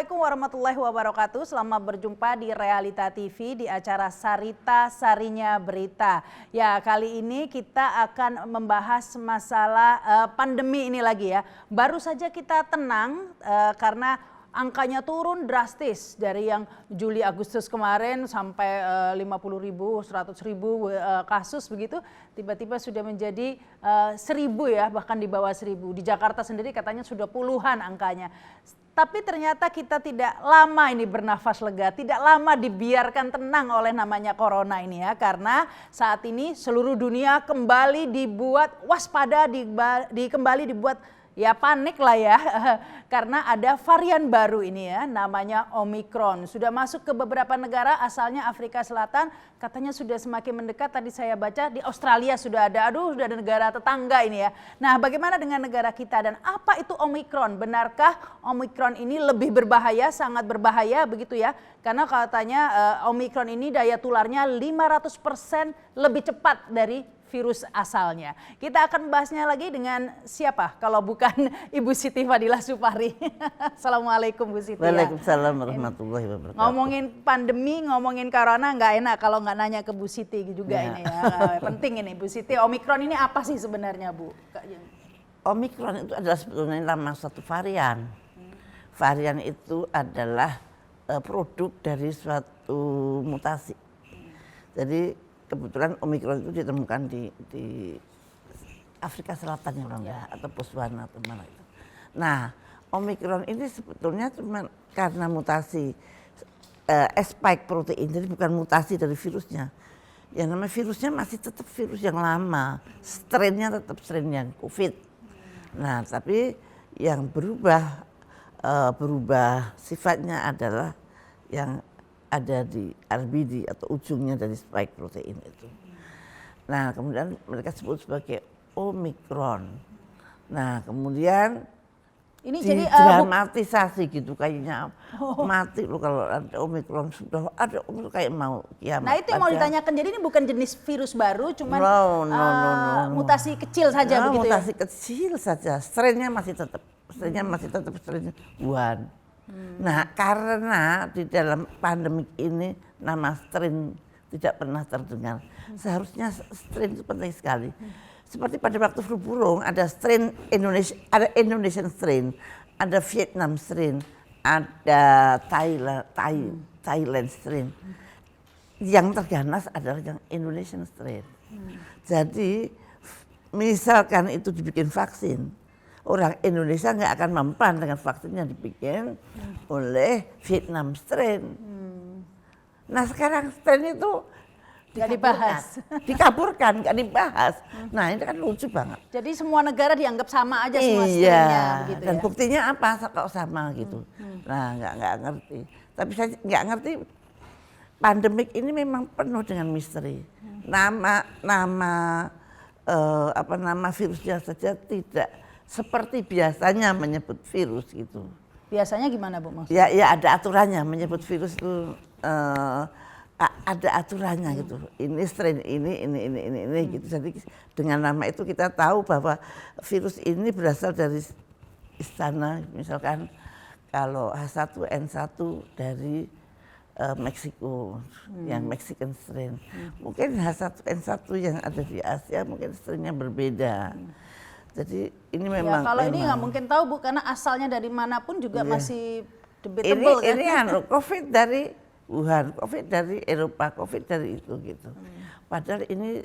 Assalamualaikum warahmatullahi wabarakatuh. Selamat berjumpa di Realita TV di acara Sarita Sarinya Berita. Ya, kali ini kita akan membahas masalah pandemi ini lagi ya. Baru saja kita tenang karena angkanya turun drastis dari yang Juli Agustus kemarin sampai 50.000, 100.000 kasus begitu, tiba-tiba sudah menjadi 1.000 ya, bahkan di bawah 1.000. Di Jakarta sendiri katanya sudah puluhan angkanya. Tapi ternyata kita tidak lama ini bernafas lega, tidak lama dibiarkan tenang oleh namanya corona ini ya, karena saat ini seluruh dunia kembali dibuat waspada, kembali dibuat ya panik lah ya, karena ada varian baru ini ya, namanya Omicron. Sudah masuk ke beberapa negara, asalnya Afrika Selatan, katanya sudah semakin mendekat. Tadi saya baca di Australia sudah ada, sudah ada negara tetangga ini ya. Nah, bagaimana dengan negara kita dan apa itu Omicron? Benarkah Omicron ini lebih berbahaya, sangat berbahaya begitu ya? Karena katanya Omicron ini daya tularnya 500% lebih cepat dari virus asalnya. Kita akan bahasnya lagi dengan siapa kalau bukan Ibu Siti Fadilah Supari. Assalamualaikum Bu Siti. Waalaikumsalam warahmatullahi wabarakatuh. Ngomongin pandemi, ngomongin corona nggak enak kalau nggak nanya ke Bu Siti juga ya. Ini ya. Penting ini Bu Siti, Omicron ini apa sih sebenarnya Bu? Omicron itu adalah sebetulnya nama satu varian. Varian itu adalah produk dari suatu mutasi. Jadi kebetulan Omicron itu ditemukan di Afrika Selatan ya, atau Botswana atau mana itu. Nah, Omicron ini sebetulnya cuma karena mutasi spike protein, jadi bukan mutasi dari virusnya. Yang namanya virusnya masih tetap virus yang lama, strainnya tetap strain yang COVID. Nah, tapi yang berubah sifatnya adalah yang ada di RBD atau ujungnya dari spike protein itu. Nah, kemudian mereka sebut sebagai Omicron. Nah, kemudian ini jadi dramatisasi gitu kayaknya. Mati loh kalau ada Omicron, sudah ada Omicron kayak mau kiamat. Nah, itu yang mau ditanyakan. Jadi ini bukan jenis virus baru, cuman no. mutasi kecil saja begitu ya? Mutasi kecil saja, strainnya masih tetap strain Wuhan. Nah, karena di dalam pandemik ini nama strain tidak pernah terdengar. Seharusnya strain itu penting sekali. Seperti pada waktu flu burung ada strain Indonesia, ada Indonesian strain, ada Vietnam strain, ada Thailand strain. Yang terganas adalah yang Indonesian strain. Jadi misalkan itu dibikin vaksin, orang Indonesia nggak akan mempan dengan vaksin yang dibikin oleh Vietnam strain. Nah, sekarang strain itu nggak dibahas, dikaburkan, nggak dibahas. Nah, ini kan lucu banget. Jadi semua negara dianggap sama aja semua strainnya begitu dan ya? Buktinya apa kok sama gitu. Nah, nggak ngerti. Tapi saya nggak ngerti, pandemik ini memang penuh dengan misteri. Nama virusnya saja tidak seperti biasanya menyebut virus gitu. Biasanya gimana Bu maksudnya? Ya ada aturannya, menyebut virus itu ada aturannya gitu. Ini strain ini gitu. Jadi dengan nama itu kita tahu bahwa virus ini berasal dari istana, misalkan kalau H1N1 dari Meksiko, yang Mexican strain. Mungkin H1N1 yang ada di Asia mungkin strainnya berbeda. Jadi ini memang. Ya, kalau ini nggak mungkin tahu Bu, karena asalnya dari manapun juga masih debatable kan. Ini COVID dari Wuhan, COVID dari Eropa, COVID dari itu gitu. Padahal ini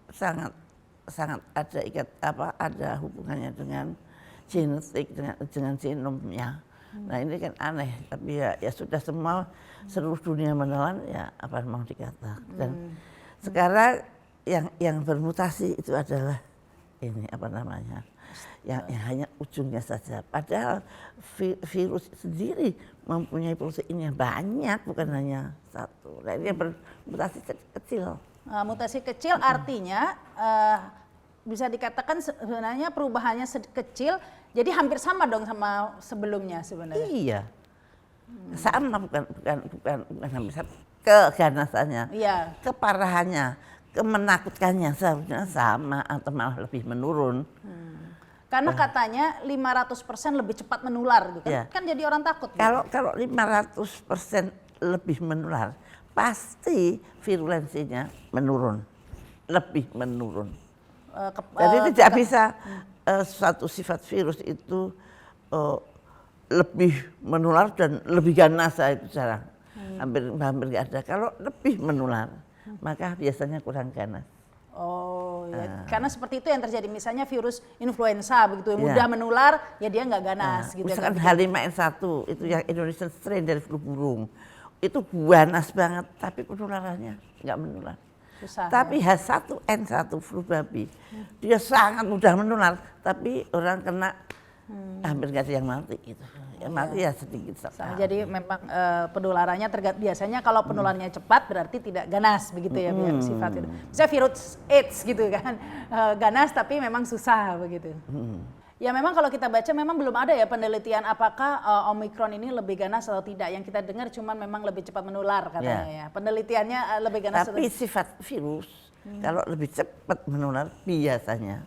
sangat ada ada hubungannya dengan genetik, dengan genomnya. Nah, ini kan aneh, tapi ya sudah seluruh dunia menelan, ya apa mau dikata. Dan sekarang yang bermutasi itu adalah ini yang hanya ujungnya saja. Padahal virus sendiri mempunyai protein yang banyak, bukan hanya satu. Nah, ini yang bermutasi kecil. Mutasi kecil artinya bisa dikatakan sebenarnya perubahannya kecil, jadi hampir sama dong sama sebelumnya sebenarnya. Iya, sama bukan hampir sama. Keganasannya, keparahannya, menakutkannya seharusnya sama atau malah lebih menurun. Karena katanya 500% lebih cepat menular gitu kan. Ya. Kan jadi orang takut. Bu. Kalau 500% lebih menular, pasti virulensinya menurun, lebih menurun. Jadi tidak bisa suatu sifat virus itu lebih menular dan lebih ganas, itu jarang. Hampir nggak ada. Kalau lebih menular, maka biasanya kurang ganas. Oh ya, karena seperti itu yang terjadi. Misalnya virus influenza begitu, mudah menular, ya dia nggak ganas gitu. Misalkan H5N1 itu yang Indonesian strain dari flu burung, itu ganas banget, tapi penularannya nggak menular. Susah, tapi ya. H1N1 flu babi, dia sangat mudah menular, tapi orang kena hampir nggak ada yang mati gitu. Yang mati ya sedikit sekali. Jadi memang penularannya biasanya kalau penularannya cepat berarti tidak ganas begitu ya sifat itu. Misalnya virus AIDS gitu kan, ganas tapi memang susah begitu. Ya memang kalau kita baca memang belum ada ya penelitian apakah Omikron ini lebih ganas atau tidak. Yang kita dengar cuma memang lebih cepat menular katanya ya. Penelitiannya lebih ganas. Tapi sifat virus kalau lebih cepat menular biasanya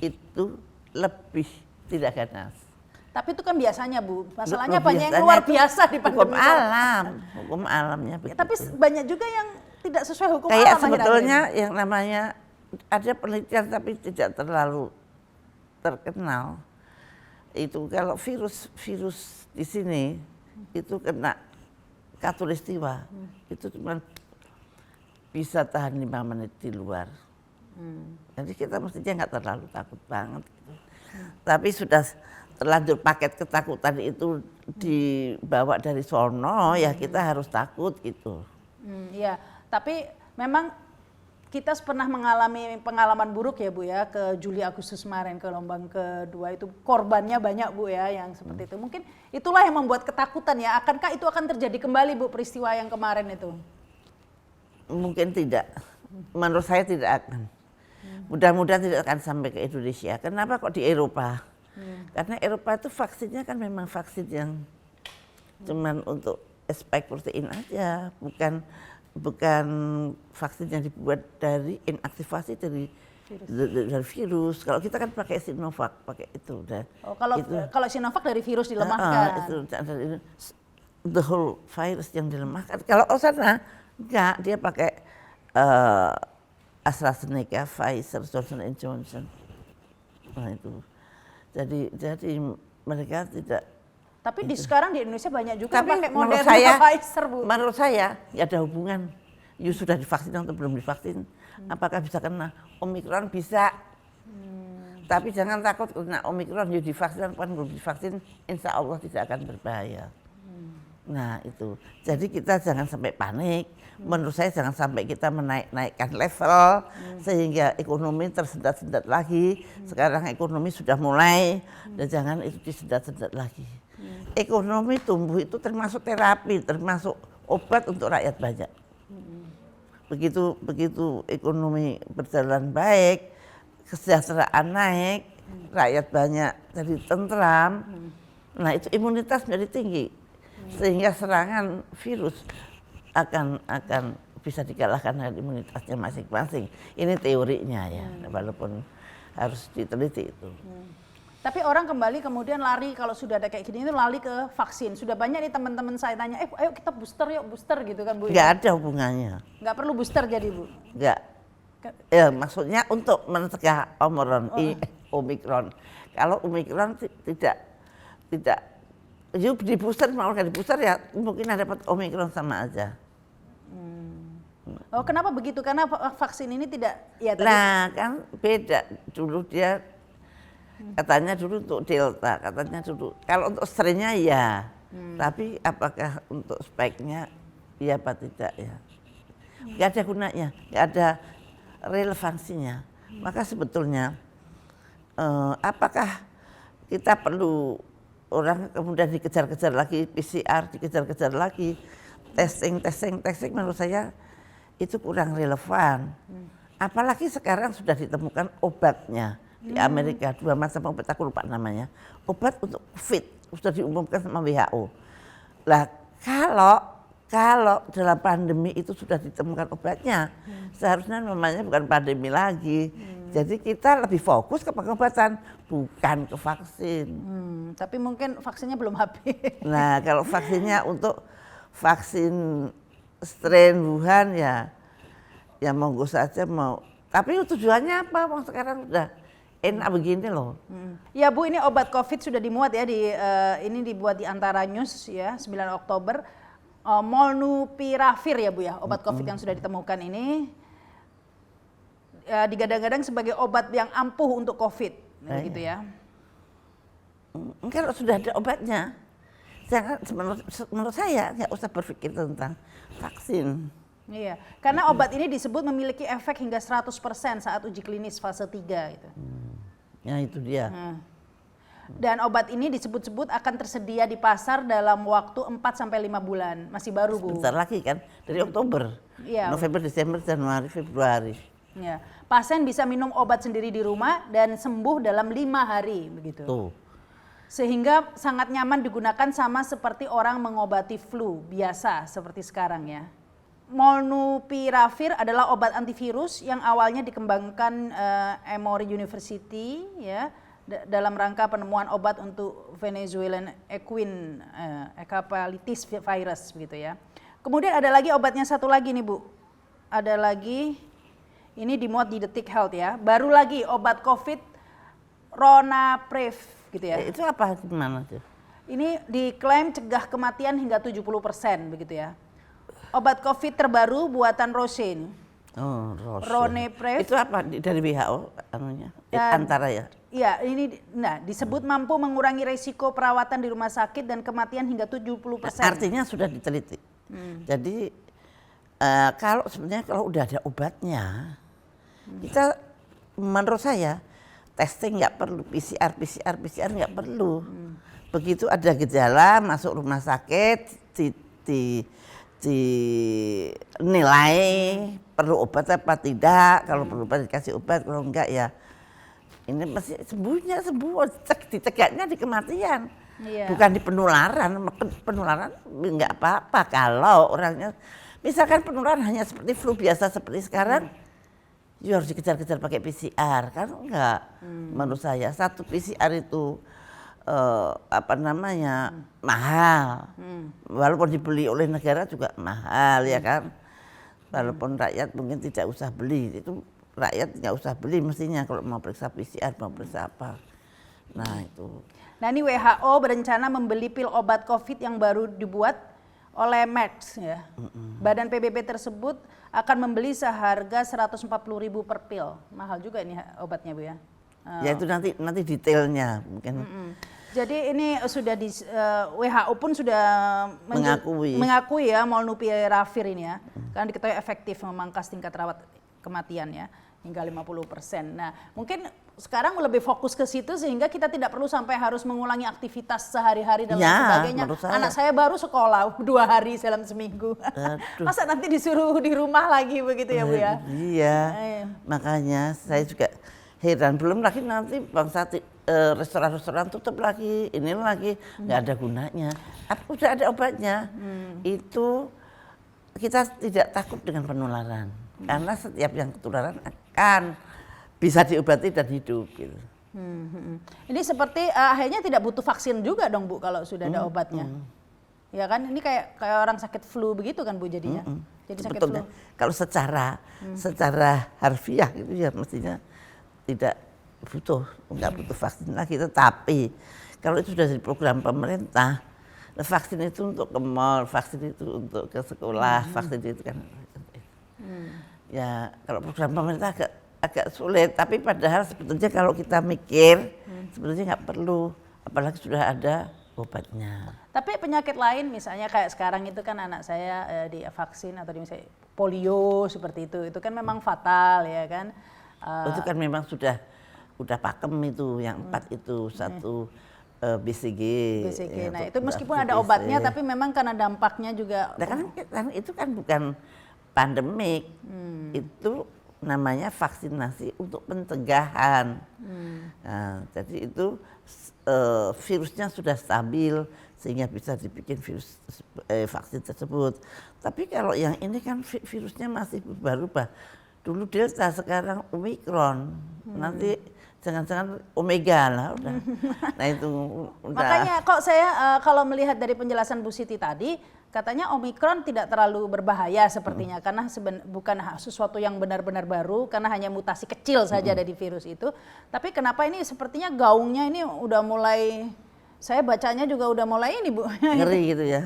itu lebih tidak ganas. Tapi itu kan biasanya Bu, masalahnya banyak yang luar biasa di pandemi. Hukum alamnya begitu. Ya, tapi banyak juga yang tidak sesuai hukum alam. Kayak sebetulnya yang namanya ada penelitian tapi tidak terlalu terkenal. Itu kalau virus di sini itu kena katulistiwa, itu cuma bisa tahan 5 menit di luar. Jadi kita mestinya nggak terlalu takut banget. Gitu. Tapi sudah terlanjur paket ketakutan itu dibawa dari sono, ya kita harus takut gitu. Iya, tapi memang kita pernah mengalami pengalaman buruk ya Bu ya, ke Juli Agustus kemarin, ke gelombang kedua itu korbannya banyak Bu ya yang seperti itu. Mungkin itulah yang membuat ketakutan ya, akankah itu akan terjadi kembali Bu peristiwa yang kemarin itu? Mungkin tidak, menurut saya tidak akan. Mudah-mudahan tidak akan sampai ke Indonesia. Kenapa kok di Eropa? Karena Eropa itu vaksinnya kan memang vaksin yang cuman untuk spike protein aja, bukan vaksin yang dibuat dari inaktivasi dari virus. Kalau kita kan pakai Sinovac, pakai itu udah. Oh, kalau Sinovac dari virus dilemahkan. Itu the whole virus yang dilemahkan. Kalau sana enggak, dia pakai AstraZeneca, Pfizer, Johnson & Johnson. Nah itu. Jadi mereka tidak. Tapi sekarang di Indonesia banyak juga yang pakai Moderna, Pfizer Bu. Menurut saya ya ada hubungan. You sudah divaksin atau belum divaksin. Apakah bisa kena Omikron? Bisa. Tapi jangan takut kena Omikron. You divaksin atau belum divaksin, insya Allah tidak akan berbahaya. Nah itu. Jadi kita jangan sampai panik. Menurut saya jangan sampai kita menaikkan level sehingga ekonomi tersendat-sendat lagi. Sekarang ekonomi sudah mulai dan jangan itu disendat-sendat lagi. Ekonomi tumbuh itu termasuk terapi, termasuk obat untuk rakyat banyak. Begitu ekonomi berjalan baik, kesejahteraan naik, rakyat banyak jadi tentram. Nah itu imunitas menjadi tinggi sehingga serangan virus akan bisa dikalahkan dengan imunitasnya masing-masing. Ini teorinya ya, walaupun harus diteliti itu. Tapi orang kembali kemudian lari kalau sudah ada kayak gini itu lari ke vaksin. Sudah banyak nih teman-teman saya tanya, ayo kita booster yuk, booster gitu kan Bu. Nggak ada hubungannya. Nggak perlu booster jadi Bu? Nggak. Ya maksudnya untuk mencegah Omikron. Kalau Omikron tidak di booster mau nggak di booster ya mungkin ada dapat Omikron sama aja. Oh kenapa begitu? Karena vaksin ini tidak ya tadi. Nah kan beda dulu dia katanya dulu untuk Delta, katanya dulu kalau untuk strainnya ya, tapi apakah untuk spike-nya ya apa tidak ya? Nggak ada gunanya, nggak ada relevansinya. Maka sebetulnya apakah kita perlu orang kemudian dikejar-kejar lagi PCR, dikejar-kejar lagi testing menurut saya itu kurang relevan. Apalagi sekarang sudah ditemukan obatnya di Amerika, 2 macam obat, aku lupa namanya. Obat untuk COVID sudah diumumkan sama WHO. Lah kalau dalam pandemi itu sudah ditemukan obatnya, seharusnya namanya bukan pandemi lagi, Jadi kita lebih fokus ke pengobatan, bukan ke vaksin. Tapi mungkin vaksinnya belum habis. Nah, kalau vaksinnya untuk vaksin strain Wuhan ya monggo saja mau. Tapi tujuannya apa? Wong sekarang udah enak begini loh. Ya Bu, ini obat COVID sudah dimuat ya ini dibuat di Antara News ya 9 Oktober. Molnupiravir ya Bu ya, obat COVID yang sudah ditemukan ini digadang-gadang sebagai obat yang ampuh untuk COVID, gitu ya. Kalau sudah ada obatnya, menurut saya nggak usah berpikir tentang vaksin. Iya, karena obat ini disebut memiliki efek hingga 100% saat uji klinis fase 3 gitu. Ya itu dia. Dan obat ini disebut-sebut akan tersedia di pasar dalam waktu 4 sampai 5 bulan. Masih baru, Bu. Bentar lagi kan, dari Oktober, Iya. November, Desember, Januari, Februari. Ya. Pasien bisa minum obat sendiri di rumah dan sembuh dalam 5 hari begitu. Tuh. Sehingga sangat nyaman digunakan sama seperti orang mengobati flu biasa seperti sekarang ya. Molnupiravir adalah obat antivirus yang awalnya dikembangkan Emory University ya dalam rangka penemuan obat untuk Venezuelan equine encephalitis virus begitu ya. Kemudian ada lagi obatnya satu lagi nih Bu. Ada lagi ini dimuat di Detik Health ya. Baru lagi obat COVID Ronaprev gitu ya. Itu apa gimana tuh? Ini diklaim cegah kematian hingga 70% begitu ya. Obat COVID terbaru buatan Roche ini. Oh, Roche. Ronaprev. Itu apa dari WHO anunya? Antara ya. Iya, ini disebut mampu mengurangi resiko perawatan di rumah sakit dan kematian hingga 70%. Artinya sudah diteliti. Jadi sebenarnya kalau udah ada obatnya, kita menurut saya testing nggak perlu, PCR nggak perlu. Begitu ada gejala masuk rumah sakit, dinilai perlu obat apa tidak, kalau perlu obat dikasih obat, kalau enggak ya ini pasti sembuhnya ditegaknya di kematian, bukan di penularan. Penularan enggak apa-apa kalau orangnya, misalkan penularan hanya seperti flu biasa seperti sekarang, ya harus dikejar-kejar pakai PCR kan enggak. Menurut saya satu PCR itu mahal, walaupun dibeli oleh negara juga mahal ya kan, walaupun rakyat mungkin tidak usah beli, itu rakyat nggak usah beli mestinya kalau mau periksa PCR, mau periksa apa. Nah itu. Nah ini WHO berencana membeli pil obat COVID yang baru dibuat oleh Merck ya. Badan PBB tersebut akan membeli seharga 140.000 per pil. Mahal juga ini obatnya Bu ya. Ya itu nanti detailnya mungkin. Jadi ini sudah WHO pun sudah mengakui ya Molnupiravir ini ya. Karena diketahui efektif memangkas tingkat rawat kematian ya hingga 50%. Nah, mungkin sekarang lebih fokus ke situ sehingga kita tidak perlu sampai harus mengulangi aktivitas sehari-hari dan lain sebagainya. Anak saya baru sekolah 2 hari dalam seminggu. Masa nanti disuruh di rumah lagi begitu ya Bu ya? Iya. Makanya saya juga heran, belum lagi nanti bangsa restoran-restoran tutup lagi, ini lagi nggak ada gunanya. Udah ada obatnya. Itu kita tidak takut dengan penularan. Karena setiap yang ketularan akan bisa diobati dan hidup gitu. Ini seperti akhirnya tidak butuh vaksin juga dong Bu kalau sudah ada obatnya. Ya kan ini kayak orang sakit flu begitu kan Bu jadinya. Jadi sakit flu. Kalau secara harfiah gitu ya mestinya tidak nggak butuh vaksin lagi, tetapi kalau itu sudah jadi program pemerintah, vaksin itu untuk ke mall, vaksin itu untuk ke sekolah, vaksin itu kan. Ya kalau program pemerintah agak sulit, tapi padahal sebetulnya kalau kita mikir sebetulnya nggak perlu, apalagi sudah ada obatnya. Tapi penyakit lain misalnya kayak sekarang itu kan anak saya divaksin atau misalnya polio seperti itu kan memang fatal ya kan. Itu kan memang sudah pakem itu yang 4 itu, 1 BCG. Ya, nah itu meskipun ada obatnya tapi memang karena dampaknya juga. Nah, kan itu kan bukan pandemik, itu namanya vaksinasi untuk pencegahan. Nah, jadi itu virusnya sudah stabil sehingga bisa dibikin vaksin tersebut. Tapi kalau yang ini kan virusnya masih berubah-ubah. Dulu Delta, sekarang Omikron. Nanti jangan-jangan Omega lah udah. Nah itu udah. Makanya kok saya kalau melihat dari penjelasan Bu Siti tadi, katanya Omikron tidak terlalu berbahaya sepertinya karena bukan sesuatu yang benar-benar baru karena hanya mutasi kecil saja dari virus itu. Tapi kenapa ini sepertinya gaungnya ini udah mulai, saya bacanya juga udah mulai ini Bu. Ngeri gitu ya.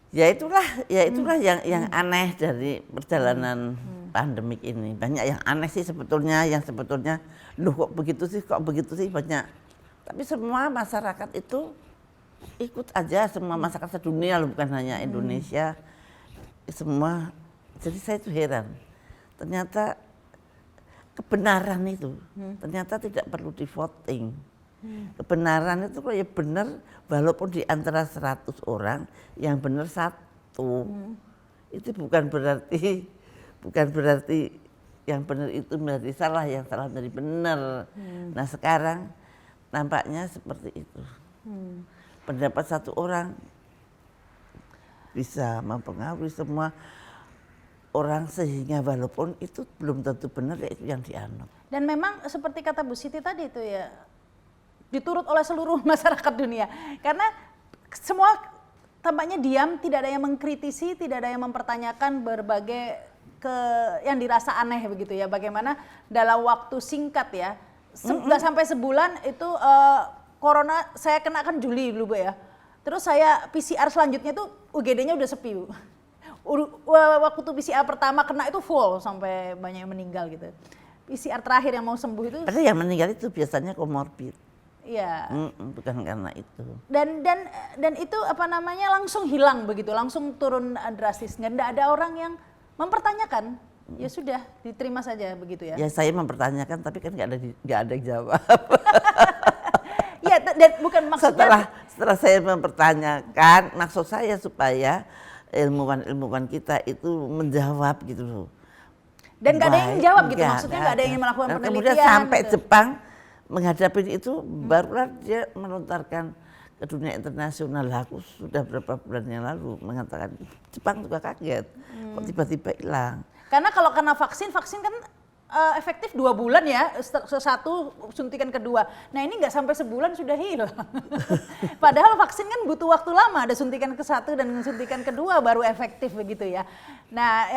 Ya itulah yang aneh dari perjalanan pandemik ini. Banyak yang aneh sih sebetulnya, yang sebetulnya loh kok begitu sih banyak. Tapi semua masyarakat itu ikut aja, semua masyarakat sedunia loh, bukan hanya Indonesia. Semua, jadi saya itu heran. Ternyata kebenaran itu, ternyata tidak perlu di voting. Kebenaran itu kalau ya benar, walaupun di antara 100 orang yang benar 1, itu bukan berarti yang benar itu menjadi salah, yang salah menjadi benar. Nah sekarang nampaknya seperti itu. Pendapat 1 orang bisa mempengaruhi semua orang, sehingga walaupun itu belum tentu benar, ya itu yang dianut. Dan memang seperti kata Bu Siti tadi itu ya, diturut oleh seluruh masyarakat dunia. Karena semua tampaknya diam, tidak ada yang mengkritisi, tidak ada yang mempertanyakan berbagai yang dirasa aneh begitu ya. Bagaimana dalam waktu singkat ya, nggak sampai sebulan itu corona saya kena kan Juli dulu Bu ya. Terus saya PCR selanjutnya tuh UGD-nya udah sepi Bu. Waktu tuh PCR pertama kena itu full sampai banyak yang meninggal gitu. PCR terakhir yang mau sembuh itu. Padahal yang meninggal itu biasanya komorbid. Iya. Bukan karena itu. Dan itu apa namanya langsung hilang begitu, langsung turun drastis. Nggak ada orang yang mempertanyakan. Ya sudah, diterima saja begitu ya. Ya saya mempertanyakan, tapi kan nggak ada yang jawab. Iya, dan bukan maksudnya. Setelah saya mempertanyakan, maksud saya supaya ilmuwan kita itu menjawab gitu loh. Dan nggak ada yang jawab gitu, maksudnya nggak ada yang melakukan penelitian. Kemudian sampai gitu. Jepang menghadapi itu, barulah dia melontarkan ke dunia internasional. Aku sudah berapa bulan yang lalu mengatakan, Jepang juga kaget, kok tiba-tiba hilang. Karena kalau kena vaksin kan efektif 2 bulan ya, 1 suntikan kedua. Nah ini nggak sampai sebulan sudah hilang. Padahal vaksin kan butuh waktu lama, ada suntikan ke-1 dan suntikan kedua baru efektif begitu ya. Nah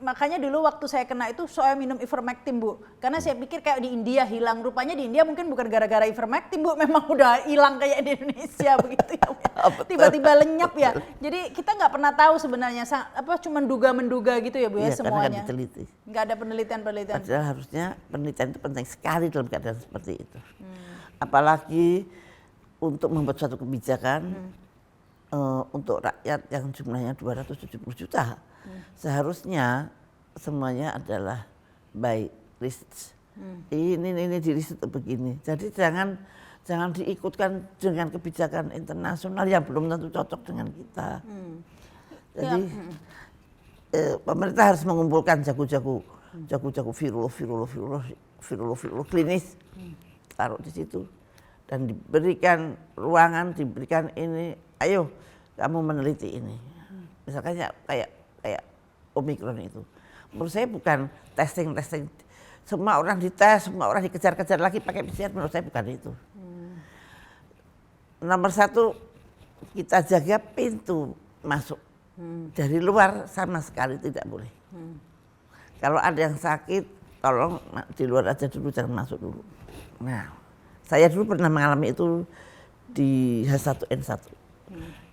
makanya dulu waktu saya kena itu saya minum ivermectin Bu. Karena saya pikir kayak di India hilang, rupanya di India mungkin bukan gara-gara ivermectin Bu, memang udah hilang kayak di Indonesia begitu ya. Tiba-tiba lenyap ya. Jadi kita nggak pernah tahu sebenarnya, cuma menduga gitu ya Bu ya, semuanya. Nggak ada penelitian-penelitian. Padahal harusnya penelitian itu penting sekali dalam keadaan seperti itu. Apalagi untuk membuat suatu kebijakan untuk rakyat yang jumlahnya 270 juta. Seharusnya semuanya adalah by list. Ini di list begini. Jadi jangan diikutkan dengan kebijakan internasional yang belum tentu cocok dengan kita. Jadi pemerintah harus mengumpulkan jago-jago virolog klinis, taruh di situ dan diberikan ruangan, diberikan ini, ayo kamu meneliti ini. Misalkan kayak Omikron itu, menurut saya bukan testing, semua orang dites, semua orang dikejar-kejar lagi pakai PCR, menurut saya bukan itu. Nomor 1, kita jaga pintu masuk. Dari luar sama sekali tidak boleh. Kalau ada yang sakit, tolong di luar aja dulu, jangan masuk dulu. Nah, saya dulu pernah mengalami itu di H1N1.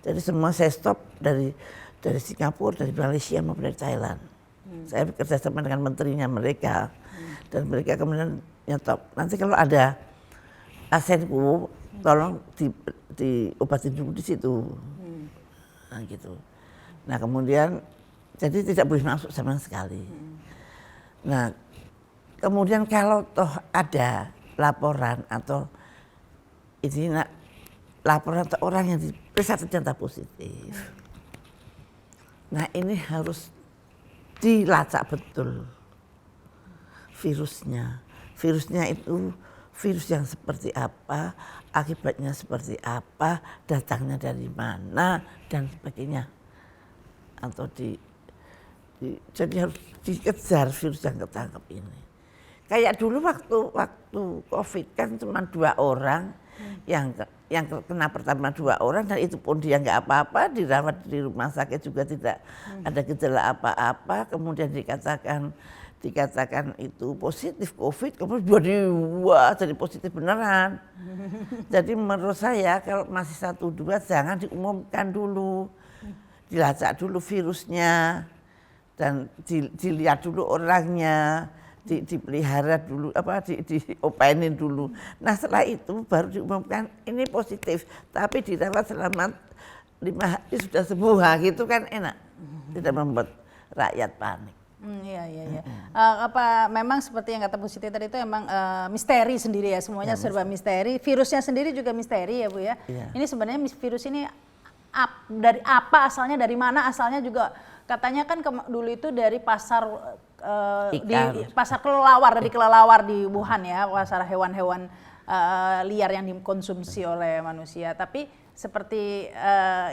Jadi semua saya stop dari Singapura, dari Malaysia maupun dari Thailand. Saya bekerja sama dengan menterinya mereka, dan mereka kemudian nyetop. Nanti kalau ada asenku, tolong diobatin dulu di situ. Nah gitu. Nah kemudian jadi tidak boleh masuk sama sekali. Nah kemudian kalau toh ada laporan atau laporan atau orang yang diperiksa ternyata positif. Nah ini harus dilacak betul virusnya. Virusnya itu virus yang seperti apa, akibatnya seperti apa, datangnya dari mana dan sebagainya. Atau Jadi harus dikejar virus yang ketangkep ini. Kayak dulu waktu COVID kan cuma 2 orang yang kena pertama 2 orang, dan itu pun dia nggak apa-apa, dirawat di rumah sakit juga tidak ada gejala apa-apa, kemudian dikatakan itu positif COVID, kemudian jadi positif beneran. Jadi menurut saya kalau masih 1-2 jangan diumumkan dulu, dilacak dulu virusnya dan dilihat dulu orangnya. Dipelihara dulu, diopenin dulu. Nah setelah itu baru diumumkan ini positif, tapi dirawat selama 5 hari sudah sembuh, gitu kan enak. Tidak membuat rakyat panik. Iya. Memang seperti yang kata Bu Siti tadi itu emang misteri sendiri ya, semuanya serba misteri. Virusnya sendiri juga misteri ya Bu ya. Ini sebenarnya virus ini dari apa asalnya, dari mana asalnya juga katanya kan dulu itu dari pasar pasar kelelawar, dari kelelawar di Wuhan ya, pasar hewan-hewan liar yang dikonsumsi oleh manusia. Tapi seperti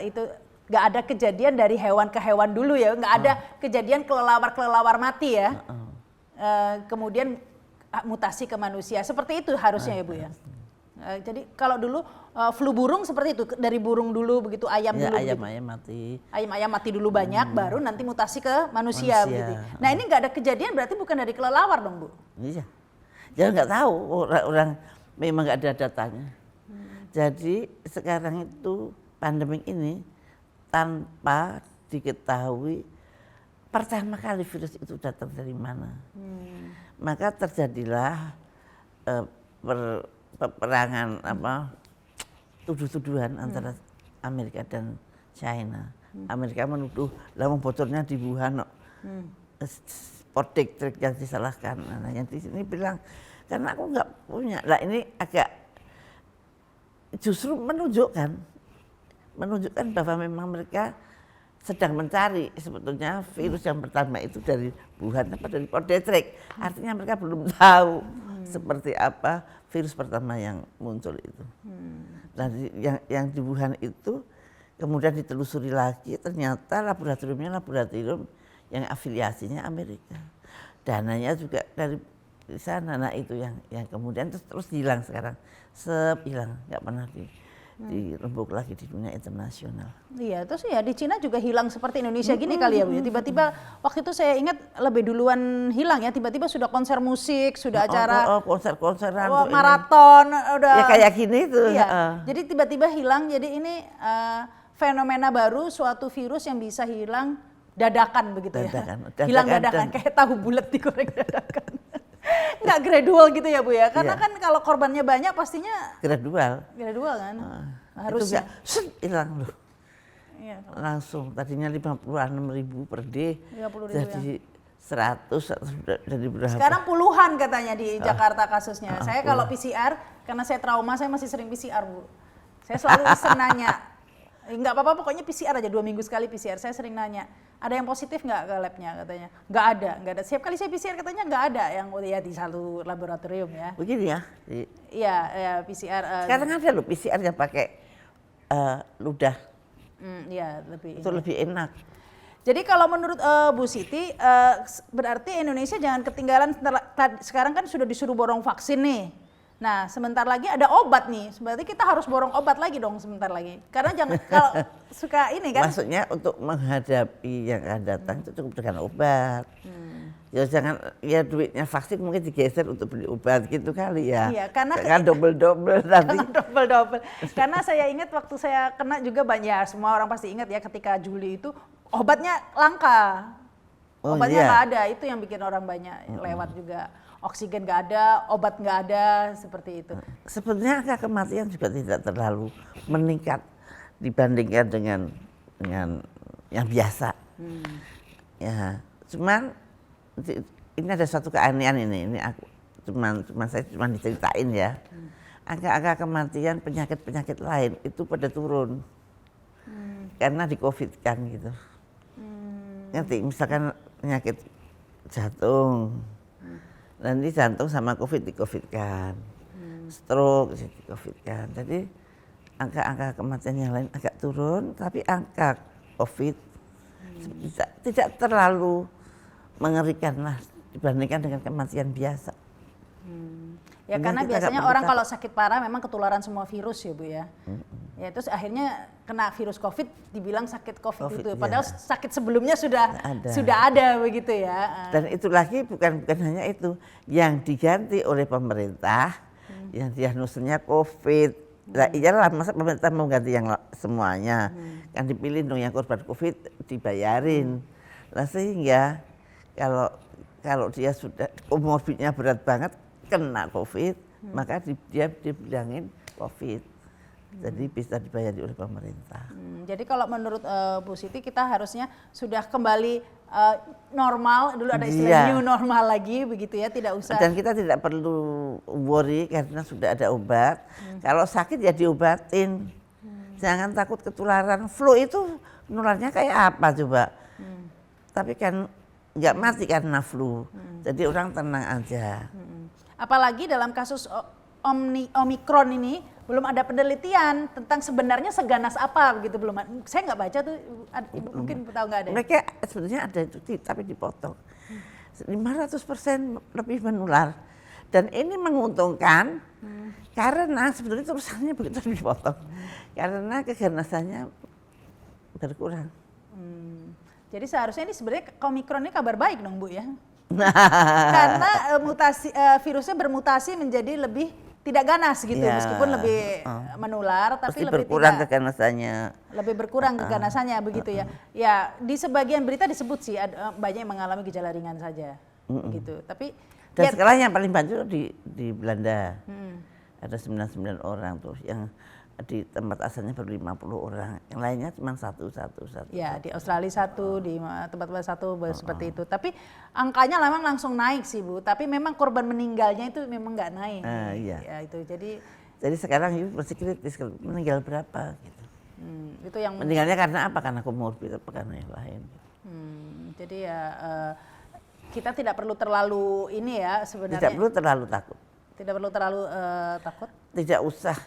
itu nggak ada kejadian dari hewan ke hewan dulu ya, nggak ada kejadian kelelawar mati ya. Kemudian mutasi ke manusia, seperti itu harusnya ya Bu ya. Jadi kalau dulu flu burung seperti itu, dari burung dulu begitu, ayam dulu ayam mati. Ayam mati dulu banyak, baru nanti mutasi ke manusia. Begitu. Nah ini nggak ada kejadian, berarti bukan dari kelelawar dong Bu? Iya, ya nggak tahu, orang memang nggak ada datanya. Jadi sekarang itu pandemi ini tanpa diketahui pertama kali virus itu datang dari mana. Maka terjadilah peperangan tuduh-tuduhan antara Amerika dan China. Amerika menuduh lah bocornya di Wuhan, Sputnik yang disalahkan. Nah, yang di sini bilang karena aku nggak punya. Lah ini agak justru menunjukkan bahwa memang mereka sedang mencari sebetulnya virus yang pertama itu dari Wuhan apa dari Sputnik. Artinya mereka belum tahu seperti apa virus pertama yang muncul itu. Dan yang di Wuhan itu kemudian ditelusuri lagi, ternyata laboratorium yang afiliasinya Amerika. Dananya juga dari sana. Nah itu yang kemudian terus hilang sekarang. Hilang, nggak pernah dirembuk lagi di dunia internasional. Iya, terus ya di Cina juga hilang seperti Indonesia gini kali ya Bu. Tiba-tiba waktu itu saya ingat lebih duluan hilang ya, tiba-tiba sudah konser musik, sudah acara konser-konseran, maraton, udah ya kayak gini tuh. Iya. Jadi tiba-tiba hilang, jadi ini fenomena baru, suatu virus yang bisa hilang dadakan begitu ya. Hilang dadakan kayak tahu bulat digoreng dadakan. Nggak gradual gitu ya Bu ya, karena kan kalau korbannya banyak pastinya gradual kan. Harusnya hilang loh. Iya, langsung tadinya 56.000 per day jadi 100 jadi berapa? Sekarang puluhan katanya di Jakarta kasusnya. Saya kalau PCR, karena saya trauma, saya masih sering PCR Bu. Saya selalu iseng nanya, nggak apa-apa pokoknya PCR aja, 2 minggu sekali PCR. Saya sering nanya, ada yang positif nggak ke labnya katanya? Nggak ada. Setiap kali saya PCR katanya nggak ada yang ya di satu laboratorium ya. Begini ya? Iya, PCR. Sekarang ada loh PCR yang pakai ludah. Iya, itu lebih enak. Jadi kalau menurut Bu Siti, berarti Indonesia jangan ketinggalan. Sekarang kan sudah disuruh borong vaksin nih. Nah, sebentar lagi ada obat nih. Berarti kita harus borong obat lagi dong sebentar lagi. Karena jangan kalau suka ini kan. Maksudnya untuk menghadapi yang akan datang itu cukup dengan obat. Ya jangan, ya duitnya vaksin mungkin digeser untuk beli obat gitu kali ya. Iya, karena kan double nanti. double. Karena saya ingat waktu saya kena juga banyak, ya, semua orang pasti ingat ya ketika Juli itu obatnya langka. Obatnya nggak ada, itu yang bikin orang banyak lewat juga. Oksigen nggak ada, obat nggak ada, seperti itu. Sebenarnya angka kematian juga tidak terlalu meningkat dibandingkan dengan yang biasa. Ya, cuman ini ada suatu keanehan ini aku saya cuma diceritain ya. Angka-angka kematian penyakit lain itu pada turun. Karena di COVID kan gitu. Ngerti, misalkan penyakit jantung. Nanti jantung sama COVID di-COVID-kan. Stroke di-COVID-kan. Jadi angka-angka kematian yang lain agak turun, tapi angka COVID tidak terlalu mengerikan lah dibandingkan dengan kematian biasa. Ya karena biasanya orang kalau sakit parah memang ketularan semua virus ya Bu ya. Ya terus akhirnya kena virus COVID dibilang sakit COVID itu. Padahal sakit sebelumnya sudah ada begitu ya. Dan itu lagi bukan hanya itu yang diganti oleh pemerintah yang diagnosenya COVID. Nah, iyalah masa pemerintah mau ganti yang semuanya. Kan dipilih dong yang korban COVID dibayarin. Nah sehingga kalau dia sudah komorbidnya berat banget kena COVID, maka dia dibilangin COVID. Jadi bisa dibayari oleh pemerintah. Jadi kalau menurut Bu Siti kita harusnya sudah kembali normal, dulu ada istilah new normal lagi begitu ya, tidak usah. Dan kita tidak perlu worry karena sudah ada obat. Kalau sakit ya diobatin. Jangan takut ketularan. Flu itu nularnya kayak apa coba? Tapi kan nggak mati karena flu. Jadi orang tenang aja. Apalagi dalam kasus Omikron ini belum ada penelitian tentang sebenarnya seganas apa begitu, belum. Saya nggak baca tuh, mungkin tahu nggak ada. Mereka sebenarnya ada itu tapi dipotong. 500% lebih menular. Dan ini menguntungkan karena sebetulnya terusannya begitu dipotong. Karena keganasannya berkurang. Jadi seharusnya ini sebenarnya Omikron ini kabar baik dong Bu ya. Karena virusnya bermutasi menjadi lebih tidak ganas gitu, meskipun lebih menular tapi lebih berkurang keganasannya. Lebih berkurang keganasannya begitu ya. Ya di sebagian berita disebut sih banyak yang mengalami gejala ringan saja gitu. Tapi dan sekarang yang paling banyak di Belanda. Ada 99 orang tuh yang di tempat asalnya baru 50 orang, yang lainnya cuma satu. Ya di Australia satu, di tempat-tempat satu seperti itu. Tapi angkanya memang langsung naik sih Bu. Tapi memang korban meninggalnya itu memang nggak naik. Iya. Ya itu jadi sekarang itu masih kritis meninggal berapa gitu. Itu yang meninggalnya karena apa? Karena komorbid apa karena yang lain. Jadi ya kita tidak perlu terlalu ini ya sebenarnya. Tidak perlu terlalu takut. Tidak perlu terlalu takut. Tidak usah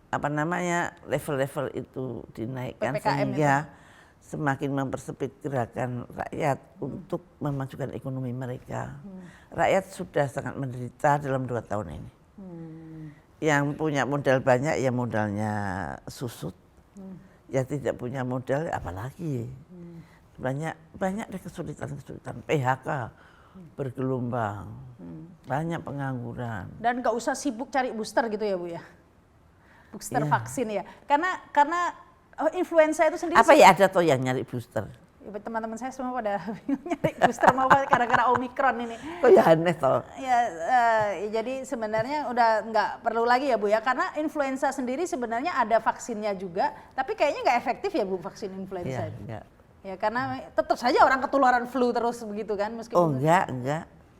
level-level itu dinaikkan PPKM sehingga semakin mempersempit gerakan rakyat untuk memajukan ekonomi mereka. Rakyat sudah sangat menderita dalam 2 tahun ini. Yang punya modal banyak ya modalnya susut. Ya tidak punya modal apalagi. Banyak deh kesulitan PHK bergelombang. Banyak pengangguran. Dan nggak usah sibuk cari booster gitu ya Bu ya. Booster vaksin ya, karena influenza itu sendiri. Apa ya ada toh yang nyari booster? Teman-teman saya semua pada nyari booster mau gara-gara Omikron ini. Kok ya aneh toh? Ya, jadi sebenarnya udah nggak perlu lagi ya Bu ya, karena influenza sendiri sebenarnya ada vaksinnya juga, tapi kayaknya nggak efektif ya Bu vaksin influenza. Iya. Ya karena tetap saja orang ketularan flu terus begitu kan meskipun. Oh enggak.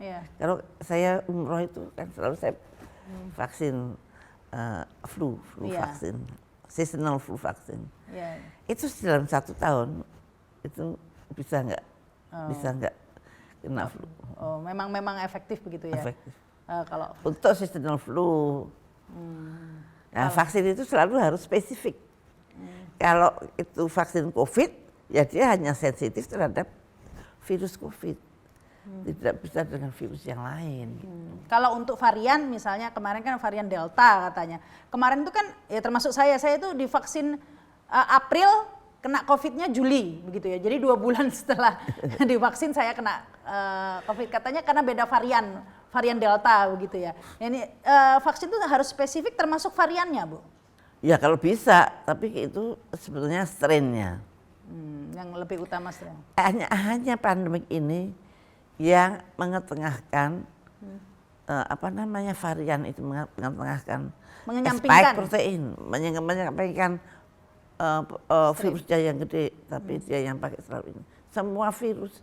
Iya. Kalau saya umroh itu kan selalu saya vaksin. Flu vaksin, seasonal flu vaksin. Itu dalam 1 tahun itu bisa nggak kena flu. Oh, memang efektif begitu ya. Efektif. Kalau untuk seasonal flu, nah vaksin itu selalu harus spesifik. Kalau itu vaksin COVID, ya dia hanya sensitif terhadap virus COVID. Tidak bisa dengan virus yang lain. Kalau untuk varian misalnya kemarin kan varian Delta katanya. Kemarin itu kan ya termasuk saya itu divaksin April kena COVID-nya Juli begitu ya. Jadi 2 bulan setelah divaksin saya kena COVID katanya karena beda varian Delta begitu ya. Ini vaksin itu harus spesifik termasuk variannya Bu. Ya kalau bisa, tapi itu sebetulnya strain-nya. Yang lebih utama strain. Hanya pandemik ini yang mengetengahkan varian itu mengetengahkan spike protein, menyampaikan virusnya yang gede, tapi dia yang pakai selalu ini. Semua virus,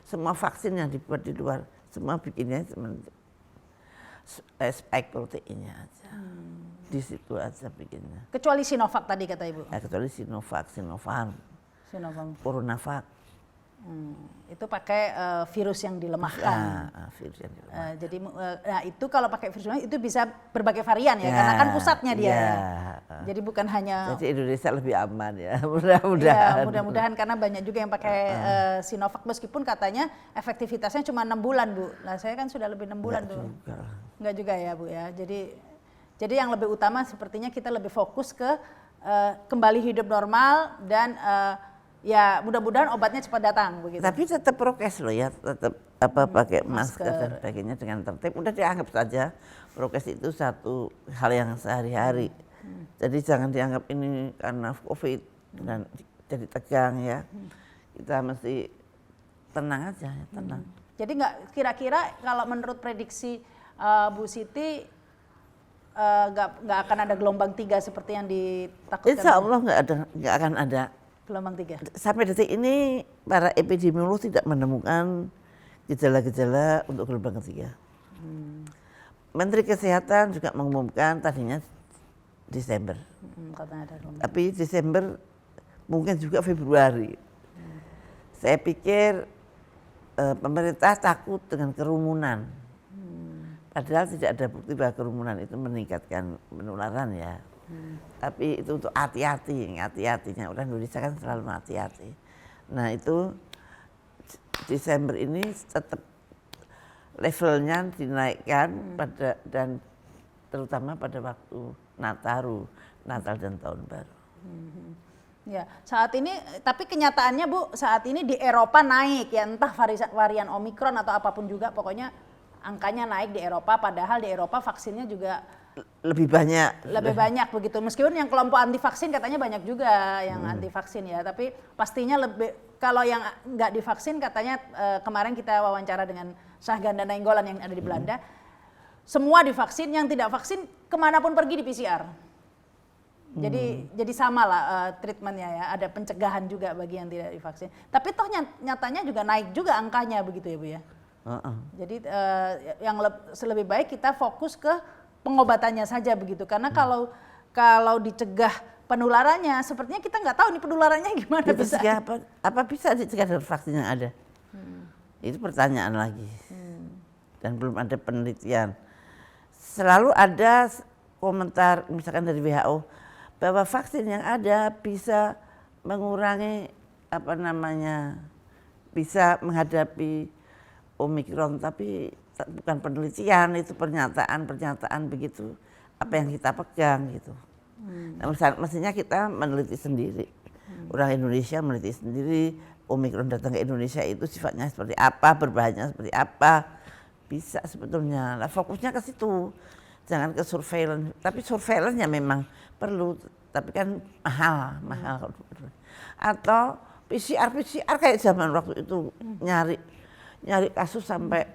semua vaksin yang dibuat di luar, semua bikinnya spike proteinnya aja. Di situ aja bikinnya. Kecuali Sinovac tadi kata Ibu. Ya, kecuali Sinovac, Sinopharm, CoronaVac. Itu pakai virus yang dilemahkan. Virus yang dilemahkan. Jadi nah itu kalau pakai virus itu bisa berbagai varian ya, karena kan pusatnya dia. Jadi bukan hanya. Jadi Indonesia lebih aman ya, Ya, mudah-mudahan. mudah-mudahan karena banyak juga yang pakai Sinovac meskipun katanya efektivitasnya cuma 6 bulan Bu. Nah saya kan sudah lebih 6 bulan tuh. Enggak juga ya Bu ya. Jadi yang lebih utama sepertinya kita lebih fokus ke kembali hidup normal dan ya mudah-mudahan obatnya cepat datang begitu. Tapi tetap prokes loh ya, tetap pakai masker dan sebagainya dengan tertib. Udah dianggap saja prokes itu satu hal yang sehari-hari. Jadi jangan dianggap ini karena COVID dan jadi tegang ya. Kita mesti tenang aja, ya, tenang. Jadi nggak kira-kira kalau menurut prediksi Bu Siti nggak akan ada gelombang 3 seperti yang ditakutkan? Insya Allah nggak akan ada. Gelombang 3. Sampai detik ini para epidemiolog tidak menemukan gejala-gejala untuk gelombang ketiga. Menteri Kesehatan juga mengumumkan tadinya Desember. Katanya ada gelombang. Tapi Desember mungkin juga Februari. Saya pikir pemerintah takut dengan kerumunan. Padahal tidak ada bukti bahwa kerumunan itu meningkatkan penularan ya. Tapi itu untuk hati-hatinya. Orang Indonesia kan selalu hati-hati. Nah itu Desember ini tetap levelnya dinaikkan dan terutama pada waktu Natal dan Tahun Baru. Ya, saat ini tapi kenyataannya Bu, saat ini di Eropa naik ya, entah varian Omikron atau apapun juga, pokoknya angkanya naik di Eropa, padahal di Eropa vaksinnya juga lebih banyak begitu. Meskipun yang kelompok anti vaksin katanya banyak juga yang anti vaksin ya, tapi pastinya lebih kalau yang nggak divaksin katanya kemarin kita wawancara dengan Syahganda Nainggolan yang ada di Belanda, semua divaksin, yang tidak vaksin kemanapun pergi di PCR. Jadi sama lah treatmentnya ya, ada pencegahan juga bagi yang tidak divaksin. Tapi toh nyatanya juga naik juga angkanya begitu ya Bu ya. Jadi yang lebih baik kita fokus ke pengobatannya saja begitu, karena kalau dicegah penularannya, sepertinya kita nggak tahu nih penularannya gimana bisa. Apa bisa dicegah dari vaksin yang ada? Itu pertanyaan lagi. Dan belum ada penelitian. Selalu ada komentar misalkan dari WHO bahwa vaksin yang ada bisa mengurangi bisa menghadapi Omikron, tapi bukan penelitian, itu pernyataan begitu, apa yang kita pegang gitu. Nah, mestinya kita meneliti sendiri. Orang Indonesia meneliti sendiri, Omikron datang ke Indonesia itu sifatnya seperti apa, berbahayanya seperti apa. Bisa sebetulnya. Nah, fokusnya ke situ. Jangan ke surveillance. Tapi surveillance ya memang perlu, tapi kan mahal. Atau PCR kayak zaman waktu itu nyari kasus sampai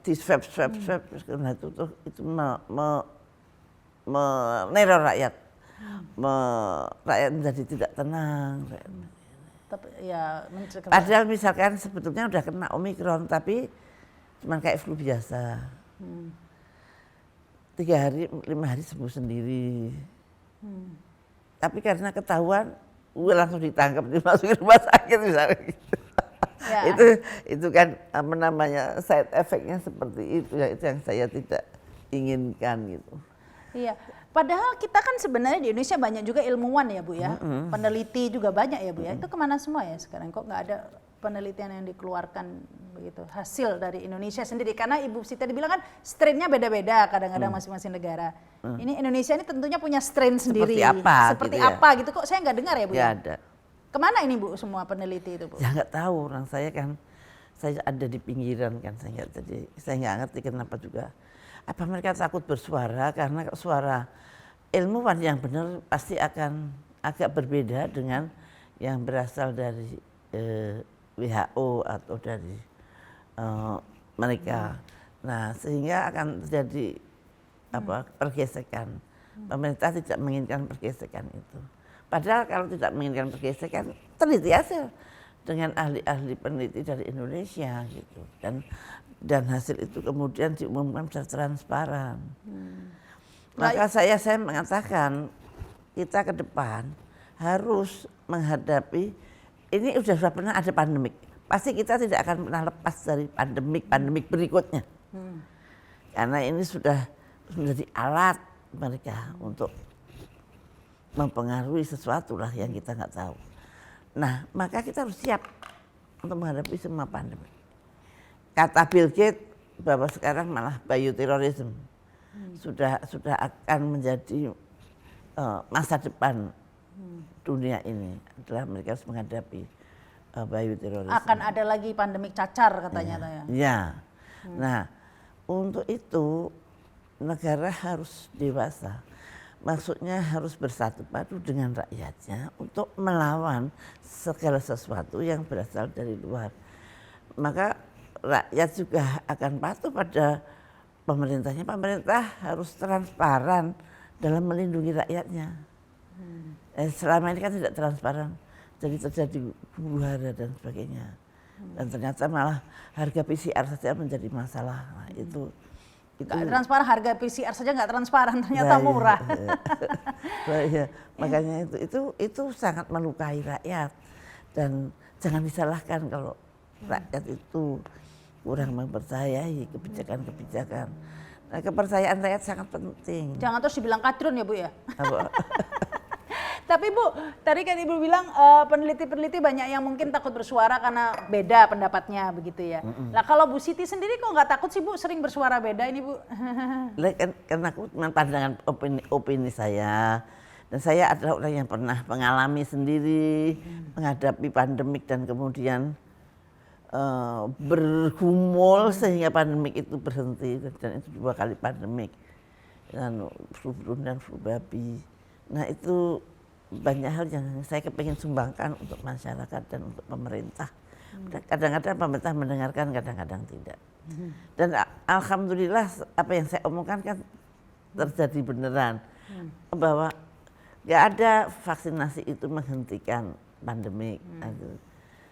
di swab, nah itu meneror rakyat, rakyat menjadi tidak tenang. Tapi ya padahal misalkan sebetulnya udah kena Omikron tapi cuma kayak flu biasa, 3 hari 5 hari sembuh sendiri. Tapi karena ketahuan, gue langsung ditangkap dimasukin rumah sakit misalnya gitu. Ya. Itu kan side effect-nya seperti itu ya, itu yang saya tidak inginkan gitu. Iya, padahal kita kan sebenarnya di Indonesia banyak juga ilmuwan ya Bu ya, peneliti juga banyak ya Bu ya. Itu kemana semua ya sekarang, kok nggak ada penelitian yang dikeluarkan begitu hasil dari Indonesia sendiri? Karena Ibu Siti dibilang kan strain-nya beda-beda kadang-kadang masing-masing negara. Ini Indonesia ini tentunya punya strain sendiri. Seperti apa gitu kok saya nggak dengar ya Bu ya? Ada. Kemana ini Bu semua peneliti itu Bu? Ya nggak tahu, orang saya ada di pinggiran kan, saya nggak ngerti kenapa juga. Apa mereka takut bersuara, karena suara ilmuwan yang benar pasti akan agak berbeda dengan yang berasal dari WHO atau dari mereka. Nah sehingga akan terjadi pergesekan. Pemerintah tidak menginginkan pergesekan itu. Padahal kalau tidak menginginkan pergesekan, teliti aja dengan ahli-ahli peneliti dari Indonesia gitu. Dan hasil itu kemudian diumumkan secara transparan. Maka saya mengatakan kita ke depan harus menghadapi ini sudah pernah ada pandemik. Pasti kita tidak akan pernah lepas dari pandemik berikutnya. Karena ini sudah menjadi alat mereka untuk mempengaruhi sesuatu lah yang kita nggak tahu. Nah, maka kita harus siap untuk menghadapi semua pandemi. Kata Bill Gates bahwa sekarang malah bioterorisme sudah akan menjadi masa depan dunia ini adalah mereka harus menghadapi bioterorisme. Akan ada lagi pandemik cacar katanya. Ya. Nah, untuk itu negara harus dewasa. Maksudnya harus bersatu padu dengan rakyatnya untuk melawan segala sesuatu yang berasal dari luar. Maka rakyat juga akan patuh pada pemerintahnya. Pemerintah harus transparan dalam melindungi rakyatnya. Selama ini kan tidak transparan, jadi terjadi huru-hara dan sebagainya. Dan ternyata malah harga PCR saja menjadi masalah. Nah, itu Gak transparan, harga PCR saja nggak transparan, ternyata murah. Ya. Makanya itu sangat melukai rakyat dan jangan disalahkan kalau rakyat itu kurang mempercayai kebijakan-kebijakan. Nah, kepercayaan rakyat sangat penting. Jangan terus dibilang kadrun ya Bu ya. Apa? Tapi Bu, tadi kan Ibu bilang peneliti-peneliti banyak yang mungkin takut bersuara karena beda pendapatnya begitu ya. Nah kalau Bu Siti sendiri kok nggak takut sih Bu, sering bersuara beda ini Bu? Karena aku pandangan opini saya. Dan saya adalah orang yang pernah mengalami sendiri menghadapi pandemik dan kemudian bergumul sehingga pandemik itu berhenti, dan itu 2 kali pandemik dan flu burung dan flu babi. Nah itu banyak hal yang saya kepingin sumbangkan untuk masyarakat dan untuk pemerintah. Kadang-kadang pemerintah mendengarkan, kadang-kadang tidak. Dan alhamdulillah apa yang saya omongkan kan terjadi beneran, bahwa nggak ada vaksinasi itu menghentikan pandemik.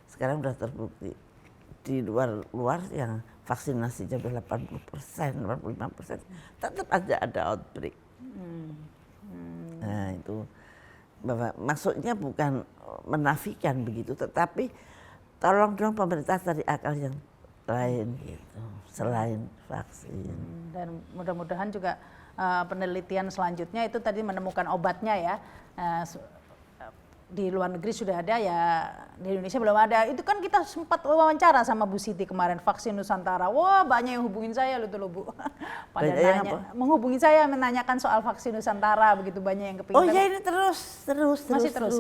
Sekarang sudah terbukti di luar yang vaksinasinya sudah 80%, 85%, tetap ada outbreak. Nah itu bahwa maksudnya bukan menafikan begitu, tetapi tolong dong pemerintah cari akal yang lain gitu, selain vaksin. Dan mudah-mudahan juga penelitian selanjutnya itu tadi menemukan obatnya ya. Di luar negeri sudah ada ya, di Indonesia belum ada. Itu kan kita sempat wawancara sama Bu Siti kemarin, vaksin Nusantara. Wah banyak yang hubungin saya loh Bu. Pada nanya, menghubungi saya menanyakan soal vaksin Nusantara, begitu banyak yang kepingin. Oh ya ini terus.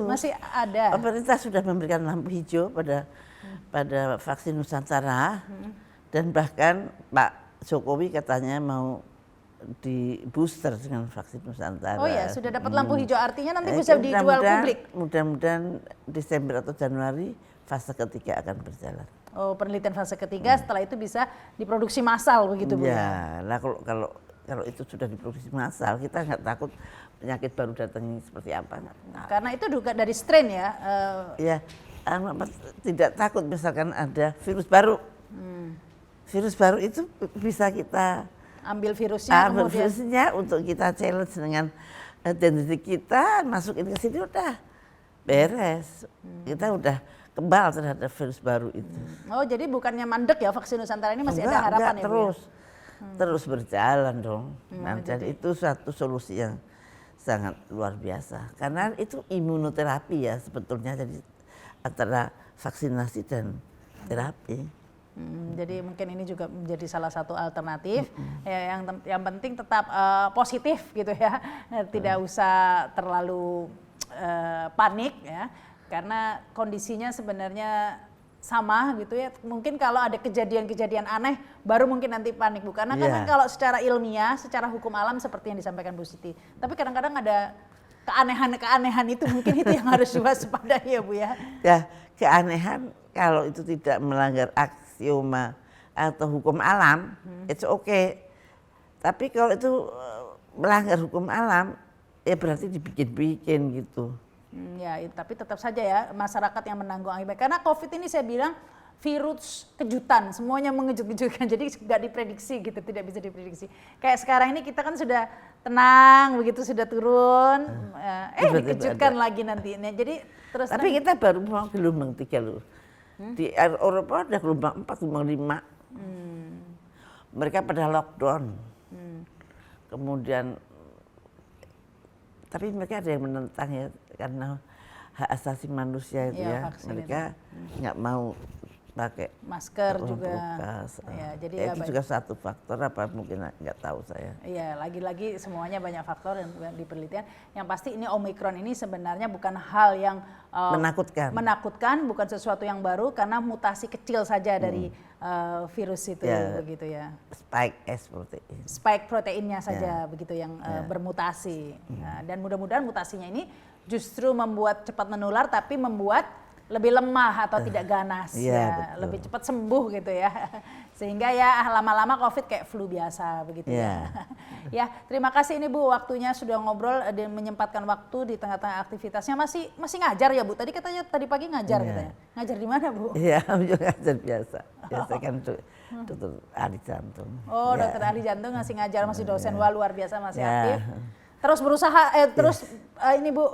Masih ada. Pemerintah sudah memberikan lampu hijau pada vaksin Nusantara, dan bahkan Pak Jokowi katanya mau di booster dengan vaksin Nusantara. Oh ya, sudah dapat lampu hijau, artinya nanti bisa dijual publik. Mudah-mudahan Desember atau Januari fase ketiga akan berjalan. Oh, penelitian fase ketiga, setelah itu bisa diproduksi massal begitu Bu? Ya, lah kalau itu sudah diproduksi massal, kita nggak takut penyakit baru datang seperti apa. Karena itu juga dari strain ya. Ya, tidak takut misalkan ada virus baru. Virus baru itu bisa kita ambil virusnya, virusnya untuk kita challenge dengan identitas kita, masukin ke sini udah beres. Kita udah kebal terhadap virus baru itu. Oh jadi bukannya mandek ya vaksin Nusantara ini, masih ada harapan ya Bu? Terus berjalan dong. Dan itu suatu solusi yang sangat luar biasa. Karena itu imunoterapi ya sebetulnya, jadi antara vaksinasi dan terapi. Jadi mungkin ini juga menjadi salah satu alternatif. Ya, yang penting tetap positif gitu ya, tidak usah terlalu panik ya, karena kondisinya sebenarnya sama gitu ya. Mungkin kalau ada kejadian-kejadian aneh baru mungkin nanti panik Bu, karena kan kalau secara ilmiah, secara hukum alam seperti yang disampaikan Bu Siti, tapi kadang-kadang ada keanehan itu mungkin itu yang harus diwaspadai ya Bu ya. Ya, keanehan kalau itu tidak melanggar aksioma atau hukum alam, it's okay. Tapi kalau itu melanggar hukum alam, ya berarti dibikin-bikin gitu. Ya, tapi tetap saja ya masyarakat yang menanggung akibat. Karena COVID ini saya bilang virus kejutan, semuanya mengejut-kejutkan, jadi nggak diprediksi gitu, tidak bisa diprediksi. Kayak sekarang ini kita kan sudah tenang, begitu sudah turun, dikejutkan lagi nanti. Nah, jadi Terus Tapi kita baru mau gelombang 3 loh. Di Eropa ada gelombang 4, gelombang 5. Mereka pada lockdown. Kemudian, tapi mereka ada yang menentang ya, karena hak asasi manusia itu Iya, ya. vaksin Mereka nggak mau pakai masker juga. bekas. Ya, jadi Ya, ya itu juga satu faktor apa mungkin nggak tahu saya. Iya, lagi-lagi semuanya banyak faktor yang di penelitian. Yang pasti ini Omikron ini sebenarnya bukan hal yang menakutkan, bukan sesuatu yang baru karena mutasi kecil saja dari virus itu, Ya. begitu ya. Spike S protein. Spike proteinnya saja begitu yang bermutasi. Nah, dan mudah-mudahan mutasinya ini justru membuat cepat menular, tapi membuat lebih lemah atau tidak ganas, ya, betul. lebih cepat sembuh gitu ya, sehingga ya lama-lama COVID kayak flu biasa begitu ya. Ya, terima kasih ini Bu, waktunya sudah ngobrol dan menyempatkan waktu di tengah-tengah aktivitasnya. Masih ngajar ya Bu? Tadi katanya tadi pagi ngajar katanya. Ngajar di mana Bu? Iya, ngajar biasa. Biasa kan dokter ahli jantung. Oh, Ya. dokter ahli jantung masih ngajar, masih dosen. Wah, luar biasa, masih aktif. Terus berusaha, ini Bu,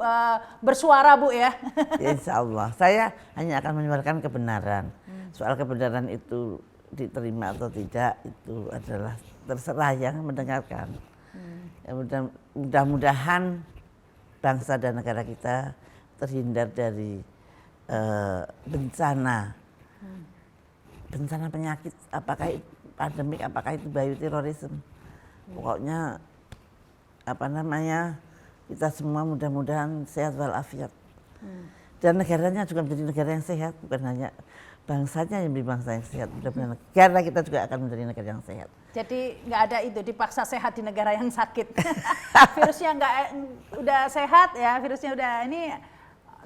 bersuara Bu ya. Ya, insya Allah. Saya hanya akan menyebarkan kebenaran. Soal kebenaran itu diterima atau tidak, itu adalah terserah yang mendengarkan. Ya, mudah-mudahan bangsa dan negara kita terhindar dari bencana penyakit, apakah itu pandemik, apakah itu bioterorisme. Pokoknya kita semua mudah-mudahan sehat walafiat. Dan negaranya juga menjadi negara yang sehat, bukan hanya bangsanya yang menjadi bangsa yang sehat. Mudah-mudahan negara kita juga akan menjadi negara yang sehat. Jadi nggak ada itu dipaksa sehat di negara yang sakit. Virusnya udah sehat ya, virusnya udah ini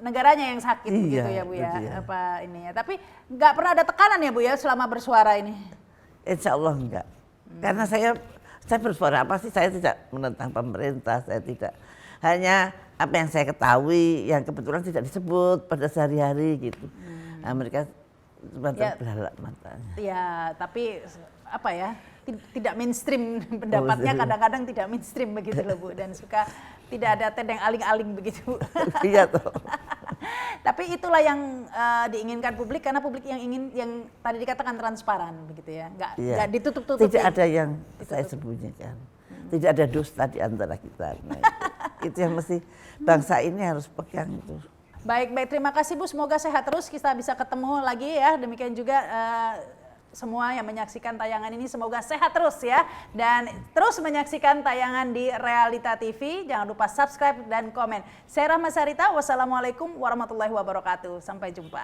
negaranya yang sakit gitu ya Bu ya. Apa ini ya. Tapi nggak pernah ada tekanan ya Bu ya selama bersuara ini. Insya Allah enggak. Karena saya bersuara apa sih, saya tidak menentang pemerintah, saya tidak. Hanya apa yang saya ketahui yang kebetulan tidak disebut pada sehari-hari gitu. Nah, mereka cuma terbelalak matanya. Ya, tapi apa ya, tidak mainstream pendapatnya, kadang-kadang tidak mainstream begitu loh Bu, dan suka tidak ada tedeng aling-aling begitu. Iya toh. Tapi itulah yang diinginkan publik, karena publik yang tadi dikatakan transparan begitu ya, nggak ditutup-tutupi. Tidak ada yang saya sembunyikan, tidak ada dusta di antara kita. Nah, itu yang mesti bangsa ini harus pegang itu. Baik, terima kasih Bu, semoga sehat terus, kita bisa ketemu lagi ya. Demikian juga semua yang menyaksikan tayangan ini semoga sehat terus ya. Dan terus menyaksikan tayangan di Realita TV, jangan lupa subscribe dan komen. Saya Rahma Sarita, wassalamualaikum warahmatullahi wabarakatuh. Sampai jumpa.